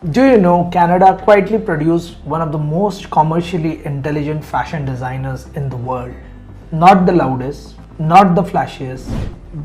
Do you know Canada quietly produced one of the most commercially intelligent fashion designers in the world? Not the loudest, not the flashiest,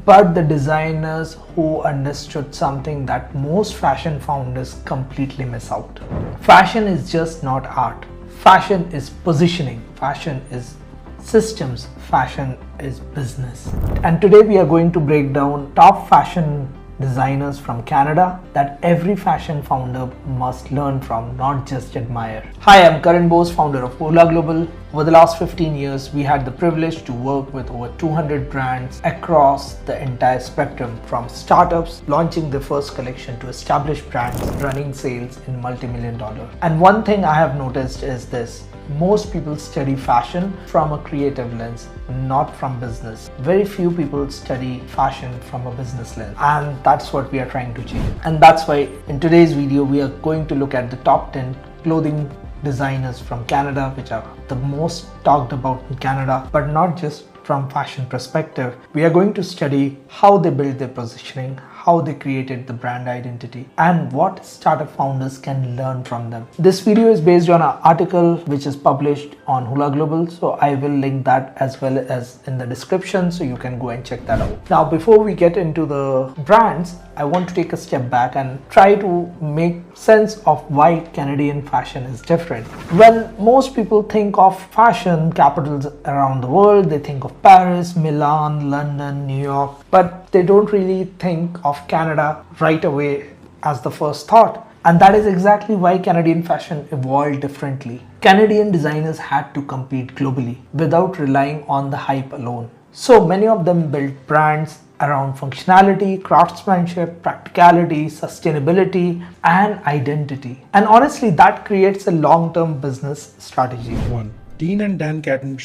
but the designers who understood something that most fashion founders completely miss out. Fashion is just not art. Fashion is positioning. Fashion is systems. Fashion is business. And today we are going to break down top fashion designers from Canada that every fashion founder must learn from, not just admire. Hi, I'm Karan Bose, founder of Hula Global. Over the last 15 years, we had the privilege to work with over 200 brands across the entire spectrum, from startups launching their first collection to established brands running sales in multi-million dollar. And one thing I have noticed is this: most people study fashion from a creative lens, not from business. Very few people study fashion from a business lens, and that's what we are trying to change. And that's why in today's video we are going to look at the top 10 clothing designers from Canada, which are the most talked about in Canada, but not just from fashion perspective. We are going to study how they built their positioning, how they created the brand identity, and what startup founders can learn from them. This video is based on an article which is published on Hula Global, so I will link that as well as in the description, so you can go and check that out. Now, before we get into the brands, I want to take a step back and try to make sense of why Canadian fashion is different. When most people think of fashion capitals around the world, they think of Paris, Milan, London, New York, but they don't really think of Canada right away as the first thought. And that is exactly why Canadian fashion evolved differently. Canadian designers had to compete globally without relying on the hype alone. So many of them built brands around functionality, craftsmanship, practicality, sustainability, and identity. And honestly, that creates a long-term business strategy. 1. Dean and Dan Caten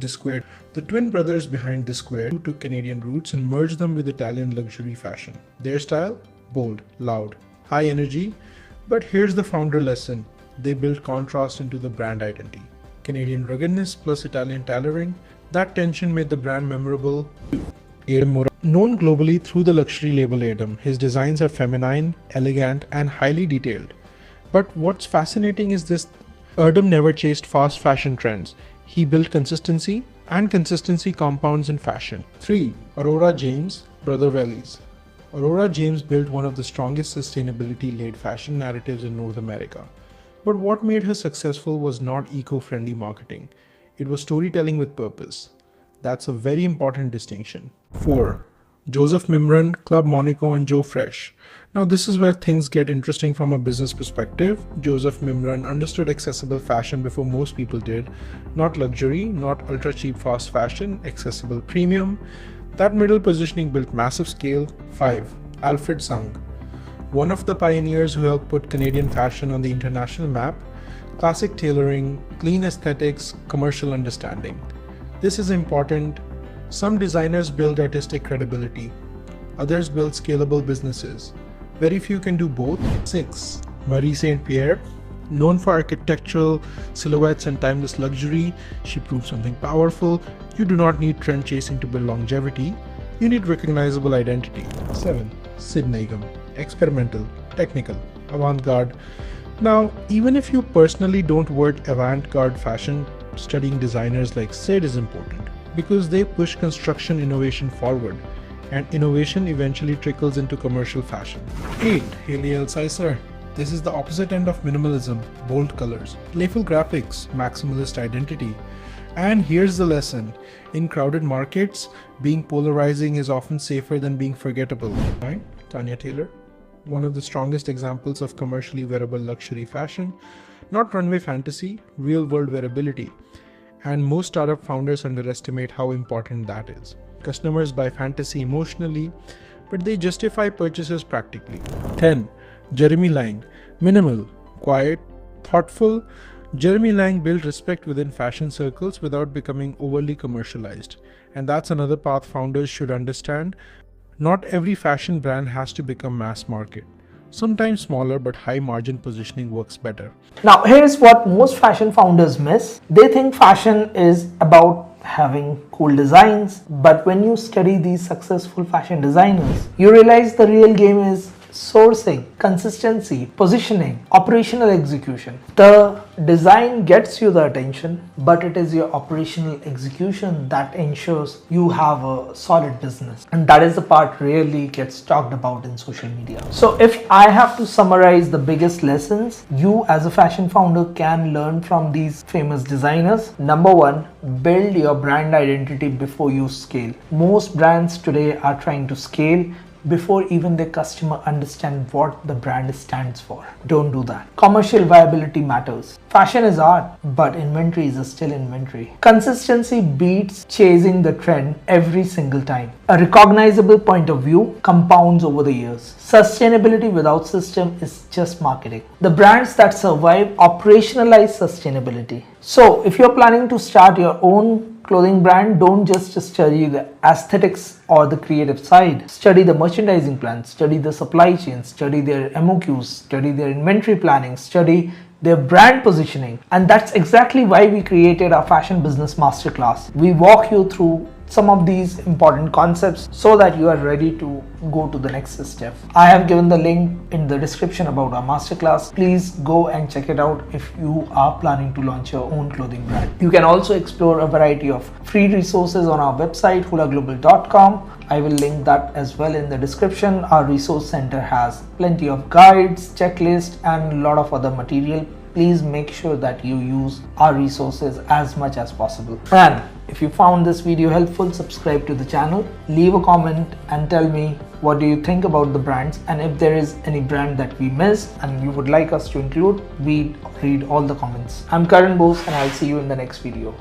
Square. The twin brothers behind the Square took Canadian roots and merged them with Italian luxury fashion. Their style? Bold, loud, high energy. But here's the founder lesson. They built contrast into the brand identity. Canadian ruggedness plus Italian tailoring. That tension made the brand memorable. Erdem, known globally through the luxury label Erdem, his designs are feminine, elegant, and highly detailed. But what's fascinating is this: Erdem never chased fast fashion trends. He built consistency, and consistency compounds in fashion. 3. Aurora James, brother Vellies. Aurora James built one of the strongest sustainability-led fashion narratives in North America. But what made her successful was not eco-friendly marketing. It was storytelling with purpose. That's a very important distinction. 4. Joseph Mimran, Club Monaco, and Joe Fresh. Now this is where things get interesting from a business perspective. Joseph Mimran understood accessible fashion before most people did. Not luxury, not ultra cheap fast fashion, accessible premium. That middle positioning built massive scale. 5. Alfred, one of the pioneers who helped put Canadian fashion on the international map. Classic tailoring, clean aesthetics, commercial understanding. This is important. Some designers build artistic credibility. Others build scalable businesses. Very few can do both. 6. Pierre, known for architectural silhouettes and timeless luxury, she proved something powerful. You do not need trend chasing to build longevity. You need recognizable identity. 7. Neigum, experimental, technical, avant-garde. Now, even if you personally don't work avant-garde fashion, studying designers like Sid is important because they push construction innovation forward, and innovation eventually trickles into commercial fashion. 8. Hayley Elsaesser. This is the opposite end of minimalism: bold colors, playful graphics, maximalist identity. And here's the lesson: in crowded markets, being polarizing is often safer than being forgettable. 9. Tanya, one of the strongest examples of commercially wearable luxury fashion. Not runway fantasy, real-world wearability. And most startup founders underestimate how important that is. Customers buy fantasy emotionally, but they justify purchases practically. 10. Jeremy Liang, minimal, quiet, thoughtful. Jeremy Liang built respect within fashion circles without becoming overly commercialized. And that's another path founders should understand. Not every fashion brand has to become mass market. Sometimes smaller but high margin positioning works better. Now, here's what most fashion founders miss. They think fashion is about having cool designs, but when you study these successful fashion designers, you realize the real game is sourcing, consistency, positioning, operational execution. The design gets you the attention, but it is your operational execution that ensures you have a solid business. And that is the part rarely gets talked about in social media. So if I have to summarize the biggest lessons you as a fashion founder can learn from these famous designers. Number one, build your brand identity before you scale. Most brands today are trying to scale before even their customer understand what the brand stands for. Don't do that. Commercial viability matters. Fashion is art, but inventory is still inventory. Consistency beats chasing the trend every single time. A recognizable point of view compounds over the years. Sustainability without system is just marketing. The brands that survive operationalize sustainability. So if you're planning to start your own clothing brand, don't just study the aesthetics or the creative side. Study the merchandising plan, study the supply chain, study their MOQs, study their inventory planning, study their brand positioning. And that's exactly why we created our Fashion Business Masterclass. We walk you through some of these important concepts so that you are ready to go to the next step. I have given the link in the description about our masterclass. Please go and check it out if you are planning to launch your own clothing brand. You can also explore a variety of free resources on our website hulaglobal.com. I will link that as well in the description. Our resource center has plenty of guides, checklists, and a lot of other material. Please make sure that you use our resources as much as possible. And if you found this video helpful, subscribe to the channel, leave a comment and tell me what do you think about the brands, and if there is any brand that we missed and you would like us to include, we read all the comments. I'm Karan Bose and I'll see you in the next video.